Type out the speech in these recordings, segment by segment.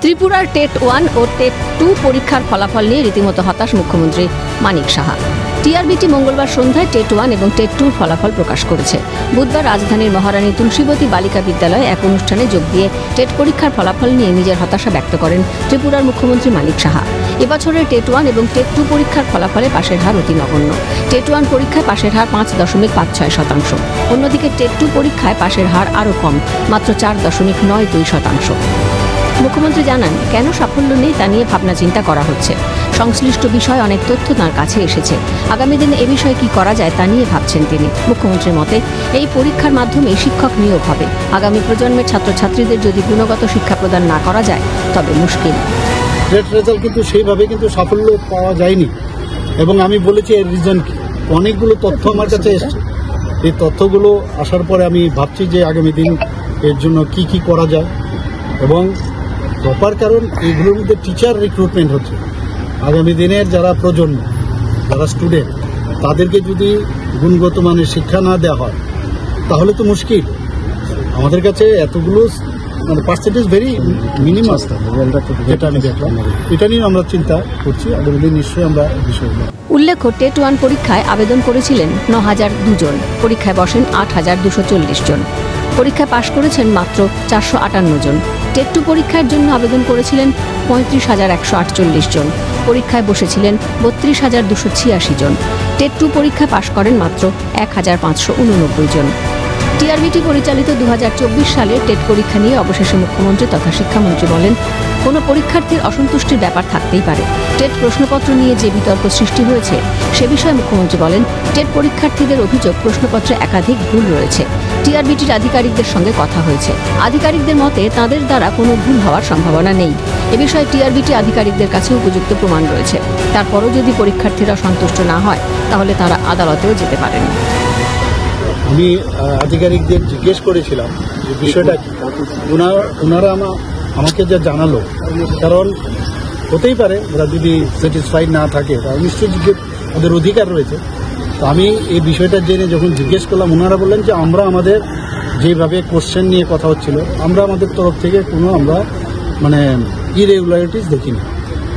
ত্রিপুরার টেট 1 ও টেট 2 পরীক্ষার ফলাফল নিয়ে রীতিমতো হতাশ মুখ্যমন্ত্রী মানিক সাহা। টিআরবিটি মঙ্গলবার সন্ধ্যায় টেট 1 এবং টেট 2 ফলাফল প্রকাশ করেছে। বুধবার রাজধানীর মহারানী তুলসীবতী বালিকা বিদ্যালয়ে এক অনুষ্ঠানে যোগ দিয়ে টেট পরীক্ষার ফলাফল নিয়ে নিজের হতাশা ব্যক্ত করেন ত্রিপুরার মুখ্যমন্ত্রী মানিক সাহা। এবছরের টেট 1 এবং টেট 2 পরীক্ষার ফলাফলে পাশের হার অতি নগণ্য। টেট 1 পরীক্ষায় পাশের হার 5.56%। অন্যদিকে টেট 2 পরীক্ষায় পাশের হার আরও কম, মাত্র 4.92%। মুখ্যমন্ত্রী জানান, কেন সাফল্য নেই তা নিয়ে ভাবনা চিন্তা করা হচ্ছে। সংশ্লিষ্ট বিষয়ে অনেক তথ্য তাঁর কাছে এসেছে। আগামী দিনে এ বিষয়ে কি করা যায় তা নিয়ে ভাবছেন তিনি। মুখ্যমন্ত্রীর মতে, এই পরীক্ষার মাধ্যমে শিক্ষক নিয়োগ হবে। আগামী প্রজন্মের ছাত্রছাত্রীদের যদি গুণগত শিক্ষা প্রদান না করা যায় তবে মুশকিল। টেট রেজাল্ট কিন্তু সেইভাবে কিন্তু সাফল্য পাওয়া যায়নি, এবং আমি বলেছি এর রিজন কি। অনেকগুলো তথ্য আমার কাছে এসছে। এই তথ্যগুলো আসার পরে আমি ভাবছি যে আগামী দিন এর জন্য কি করা যায়, এবং প্রপার কারণ এইগুলোর মধ্যে টিচার রিক্রুটমেন্ট হচ্ছে। আগামী দিনের যারা প্রজন্ম, যারা স্টুডেন্ট, তাদেরকে যদি গুণগত মানের শিক্ষা না দেওয়া হয় তাহলে তো মুশকিল। আমাদের কাছে এতগুলো মানে পার্সেন্টেজ ভেরি মিনিমাম, যেটা আমি দেখলাম। এটা নিয়ে আমরা চিন্তা করছি। আগামী দিন নিশ্চয়ই আমরা বিষয়। উল্লেখ্য, টেট 1 পরীক্ষায় আবেদন করেছিলেন 9,002 জন, পরীক্ষায় বসেন 8,240 জন, পরীক্ষায় পাশ করেছেন মাত্র 458 জন। টেট 2 পরীক্ষার জন্য আবেদন করেছিলেন 35,148 জন, পরীক্ষায় বসেছিলেন 32,286 জন। টেট 2 পরীক্ষায় পাশ করেন মাত্র 1,589 জন। টিআরবিটি পরিচালিত 2024 সালের টেট পরীক্ষা নিয়ে অবশেষে মুখ্যমন্ত্রী তথা শিক্ষামন্ত্রী বলেন, কোনো পরীক্ষার্থীর অসন্তুষ্টির ব্যাপার থাকতেই পারে। টেট প্রশ্নপত্র নিয়ে যে বিতর্ক সৃষ্টি হয়েছে সে বিষয়ে মুখ্যমন্ত্রী বলেন, টেট পরীক্ষার্থীদের অভিযোগ প্রশ্নপত্রে একাধিক ভুল রয়েছে। টিআরবিটির আধিকারিকদের সঙ্গে কথা হয়েছে। আধিকারিকদের মতে তাদের দ্বারা কোনো ভুল হওয়ার সম্ভাবনা নেই। এ বিষয়ে টিআরবিটি আধিকারিকদের কাছে উপযুক্ত প্রমাণ রয়েছে। তারপরও যদি পরীক্ষার্থীরা সন্তুষ্ট না হয় তাহলে তারা আদালতেও যেতে পারেন। আমি আধিকারিকদের জিজ্ঞেস করেছিলাম যে বিষয়টা কি। ওনারা আমাকে যা জানালো, কারণ হতেই পারে ওরা যদি স্যাটিসফাইড না থাকে তাহলে নিশ্চয়ই ওদের অধিকার রয়েছে। তো আমি এই বিষয়টা জেনে যখন জিজ্ঞেস করলাম, ওনারা বললেন যে আমরা আমাদের যেভাবে কোশ্চেন নিয়ে কথা হচ্ছিল, আমরা আমাদের তরফ থেকে কোনো আমরা মানে ইরেগুলারিটিস দেখিনি।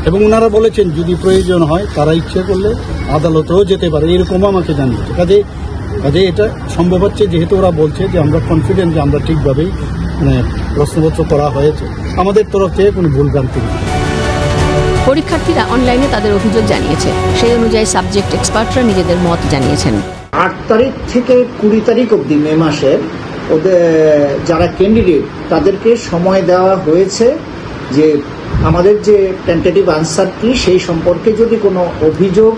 এবং ওনারা বলেছেন যদি প্রয়োজন হয় তারা ইচ্ছে করলে আদালতেও যেতে পারে, এরকমও আমাকে জানিয়েছে। কাজে এটা সম্ভব হচ্ছে, যেহেতু ওরা বলছে যে আমরা কনফিডেন্ট যে আমরা ঠিকভাবেই মানে প্রশ্নপত্র করা হয়েছে, আমাদের তরফ থেকে কোনো ভুলভ্রান্তি নেই। পরীক্ষার্থীরা অনলাইনে তাদের অভিযোগ জানিয়েছে। সেই অনুযায়ী সাবজেক্ট এক্সপার্টরা নিজেদের মত জানিয়েছেন। 8 তারিখ থেকে 20 তারিখ অবধি মে মাসের ওদের যারা ক্যান্ডিডেট তাদেরকে সময় দেওয়া হয়েছে যে আমাদের যে টেন্টেটিভ আনসার কি সেই সম্পর্কে যদি কোনো অভিযোগ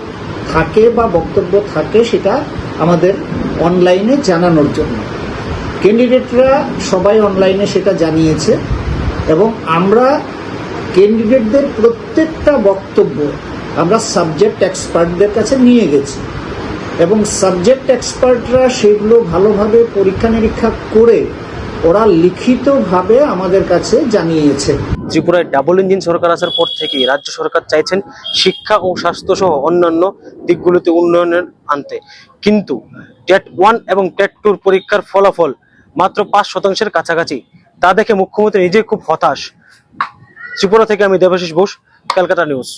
থাকে বা বক্তব্য থাকে সেটা আমাদের অনলাইনে জানানোর জন্য। ক্যান্ডিডেটরা সবাই অনলাইনে সেটা জানিয়েছে, এবং আমরা ক্যান্ডিডেটদের প্রত্যেকটা বক্তব্য আমরা সাবজেক্ট এক্সপার্টদের কাছে নিয়ে গেছি, এবং সাবজেক্ট এক্সপার্টরা সেগুলো ভালোভাবে পরীক্ষা নিরীক্ষা করে ওরা লিখিতভাবে আমাদের কাছে জানিয়েছে। ত্রিপুরায় ডাবল ইঞ্জিন সরকার আসার পর থেকেই রাজ্য সরকার চাইছেন শিক্ষা ও স্বাস্থ্য সহ অন্যান্য দিকগুলোতে উন্নয়নের আনতে, কিন্তু টেট 1 এবং টেট 2 পরীক্ষার ফলাফল মাত্র 5% কাছাকাছি। তা দেখে মুখ্যমন্ত্রী নিজেই খুব হতাশ। ত্রিপুরা থেকে আমি দেবাশিস বোস, ক্যালকাটা নিউজ।